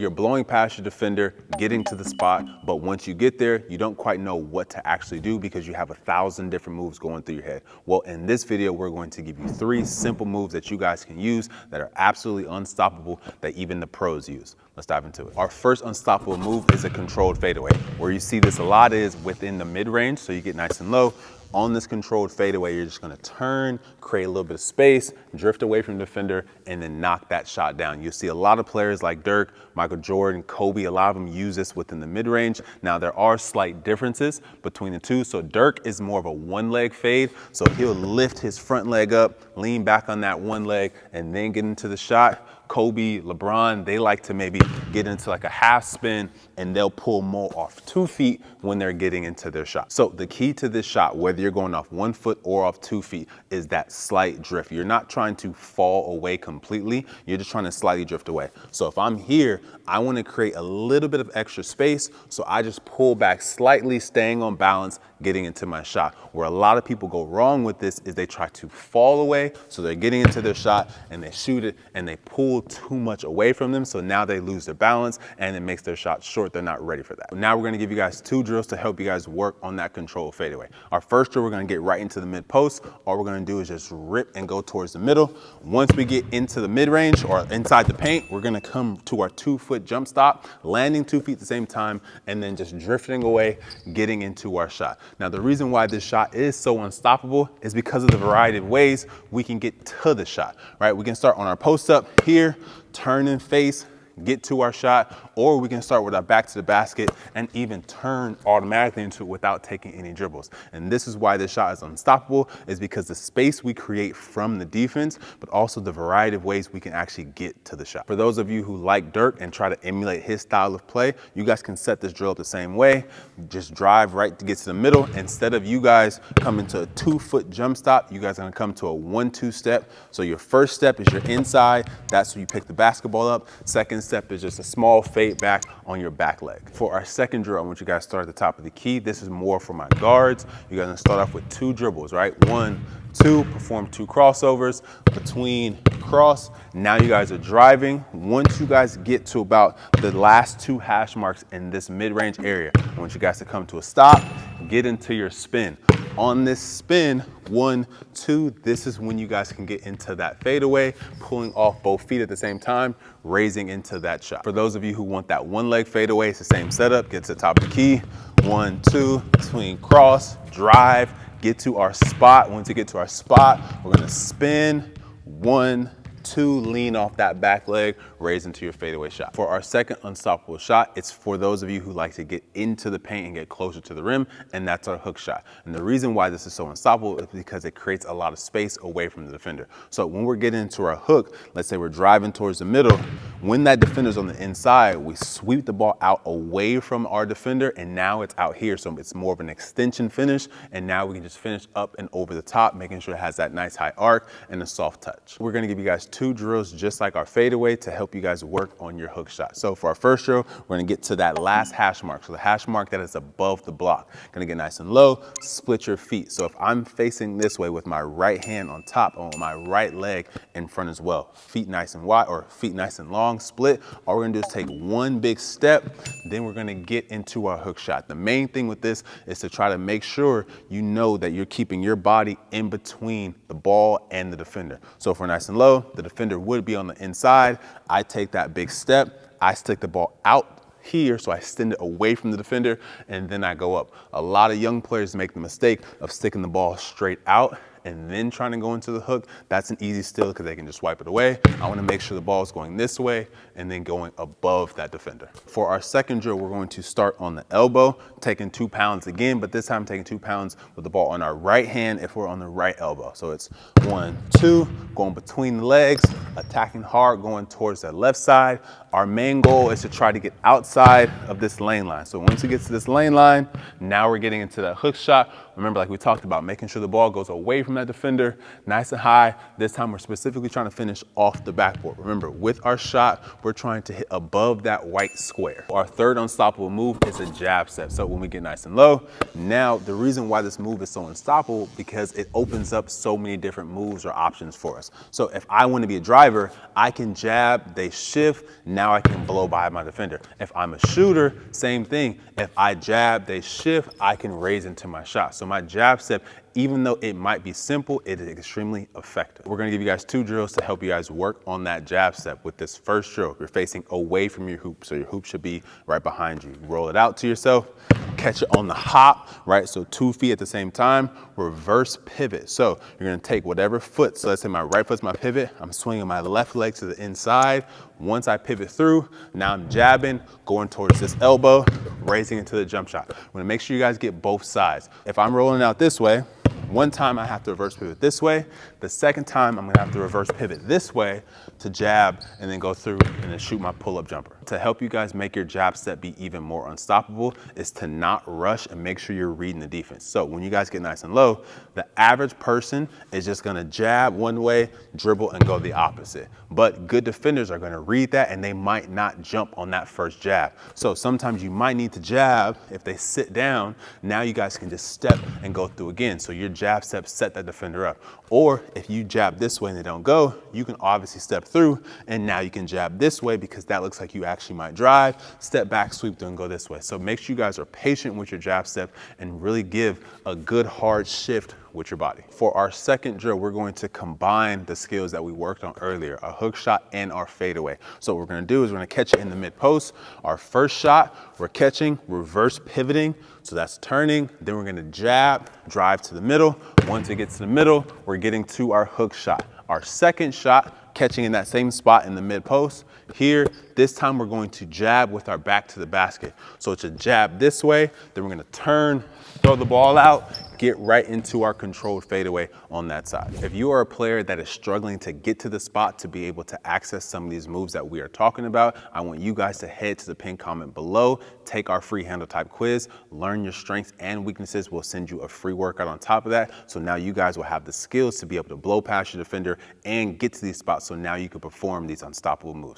You're blowing past your defender, getting to the spot, but once you get there, you don't quite know what to actually do because you have 1,000 different moves going through your head. Well, in this video, we're going to give you 3 simple moves that you guys can use that are absolutely unstoppable that even the pros use. Let's dive into it. Our first unstoppable move is a controlled fadeaway. Where you see this a lot is within the mid-range, so you get nice and low. On this controlled fadeaway, you're just gonna turn, create a little bit of space, drift away from the defender, and then knock that shot down. You'll see a lot of players like Dirk, Michael Jordan, Kobe, a lot of them use this within the mid-range. Now, there are slight differences between the two. So Dirk is more of a one-leg fade. So he'll lift his front leg up, lean back on that one leg, and then get into the shot. Kobe, LeBron, they like to maybe get into like a half spin and they'll pull more off 2 feet when they're getting into their shot. So the key to this shot, whether you're going off 1 foot or off 2 feet, is that slight drift. You're not trying to fall away completely. You're just trying to slightly drift away. So if I'm here, I want to create a little bit of extra space. So I just pull back slightly, staying on balance, getting into my shot. Where a lot of people go wrong with this is they try to fall away. So they're getting into their shot and they shoot it and they pull too much away from them. So now they lose their balance and it makes their shot short. They're not ready for that. Now we're going to give you guys 2 drills to help you guys work on that controlled fadeaway. Our first drill, we're going to get right into the mid post. All we're going to do is just rip and go towards the middle. Once we get into the mid range or inside the paint, we're going to come to our 2-foot jump stop, landing 2 feet at the same time, and then just drifting away, getting into our shot. Now, the reason why this shot is so unstoppable is because of the variety of ways we can get to the shot, right? We can start on our post up here, turn and face, get to our shot, or we can start with our back to the basket and even turn automatically into it without taking any dribbles. And this is why this shot is unstoppable, is because the space we create from the defense, but also the variety of ways we can actually get to the shot. For those of you who like Dirk and try to emulate his style of play, you guys can set this drill up the same way. Just drive right to get to the middle. Instead of you guys coming to a 2-foot jump stop, you guys are gonna come to a 1-2 step. So your first step is your inside. That's where you pick the basketball up. Second step is just a small fade back on your back leg. For our second drill, I want you guys to start at the top of the key. This is more for my guards. You're gonna start off with 2 dribbles, right? 1, 2, perform 2 crossovers between cross. Now you guys are driving. Once you guys get to about the last 2 hash marks in this mid-range area, I want you guys to come to a stop, get into your spin. On this spin, 1, 2, this is when you guys can get into that fadeaway, pulling off both feet at the same time, raising into that shot. For those of you who want that 1-leg fadeaway, it's the same setup. Get to the top of the key, 1, 2, between cross, drive, get to our spot. Once you get to our spot, we're gonna spin, 1, 2, lean off that back leg, raise into your fadeaway shot. For our second unstoppable shot, it's for those of you who like to get into the paint and get closer to the rim, and that's our hook shot. And the reason why this is so unstoppable is because it creates a lot of space away from the defender. So when we're getting into our hook, let's say we're driving towards the middle, when that defender's on the inside, we sweep the ball out away from our defender, and now it's out here. So it's more of an extension finish, and now we can just finish up and over the top, making sure it has that nice high arc and a soft touch. We're gonna give you guys 2 drills just like our fadeaway to help you guys work on your hook shot. So for our first drill, we're gonna get to that last hash mark. So the hash mark that is above the block. Gonna get nice and low, split your feet. So if I'm facing this way with my right hand on top, on my right leg in front as well, feet nice and wide or feet nice and long, split, all we're gonna do is take 1 big step, then we're gonna get into our hook shot. The main thing with this is to try to make sure you know that you're keeping your body in between the ball and the defender. So if we're nice and low, the defender would be on the inside. I take that big step, I stick the ball out here, so I extend it away from the defender, and then I go up. A lot of young players make the mistake of sticking the ball straight out and then trying to go into the hook. That's an easy steal because they can just wipe it away. I want to make sure the ball is going this way and then going above that defender. For our second drill, we're going to start on the elbow, taking 2 pounds again, but this time taking 2 pounds with the ball on our right hand if we're on the right elbow. So it's 1, 2, going between the legs, attacking hard, going towards that left side. Our main goal is to try to get outside of this lane line. So once we get to this lane line, now we're getting into that hook shot. Remember, like we talked about, making sure the ball goes away from from that defender, nice and high. This time we're specifically trying to finish off the backboard. Remember, with our shot, we're trying to hit above that white square. Our third unstoppable move is a jab step. So when we get nice and low, now the reason why this move is so unstoppable because it opens up so many different moves or options for us. So if I want to be a driver, I can jab, they shift, now I can blow by my defender. If I'm a shooter, same thing. If I jab, they shift, I can raise into my shot. So my jab step, even though it might be simple, it is extremely effective. We're gonna give you guys 2 drills to help you guys work on that jab step. With this first drill, you're facing away from your hoop, so your hoop should be right behind you. Roll it out to yourself, catch it on the hop, right? So 2 feet at the same time, reverse pivot. So you're gonna take whatever foot, so let's say my right foot's my pivot, I'm swinging my left leg to the inside. Once I pivot through, now I'm jabbing, going towards this elbow, raising into the jump shot. I'm gonna make sure you guys get both sides. If I'm rolling out this way, one time I have to reverse pivot this way. The second time I'm gonna have to reverse pivot this way to jab and then go through and then shoot my pull-up jumper. To help you guys make your jab step be even more unstoppable is to not rush and make sure you're reading the defense. So when you guys get nice and low, the average person is just gonna jab one way, dribble, and go the opposite. But good defenders are gonna read that and they might not jump on that first jab. So sometimes you might need to jab. If they sit down, now you guys can just step and go through again. So your jab step set that defender up. Or if you jab this way and they don't go, you can obviously step through and now you can jab this way because that looks like you actually might drive, step back, sweep through and go this way. So make sure you guys are patient with your jab step and really give a good hard shift with your body. For our second drill, we're going to combine the skills that we worked on earlier, a hook shot and our fadeaway. So what we're gonna do is we're gonna catch it in the mid post. Our first shot, we're catching, reverse pivoting. So that's turning, then we're gonna jab, drive to the middle. Once it gets to the middle, we're getting to our hook shot. Our second shot, catching in that same spot in the mid post. Here, this time we're going to jab with our back to the basket. So it's a jab this way, then we're gonna turn, throw the ball out, get right into our controlled fadeaway on that side. If you are a player that is struggling to get to the spot to be able to access some of these moves that we are talking about, I want you guys to head to the pinned comment below, take our free handle type quiz, learn your strengths and weaknesses. We'll send you a free workout on top of that. So now you guys will have the skills to be able to blow past your defender and get to these spots. So now you can perform these unstoppable moves.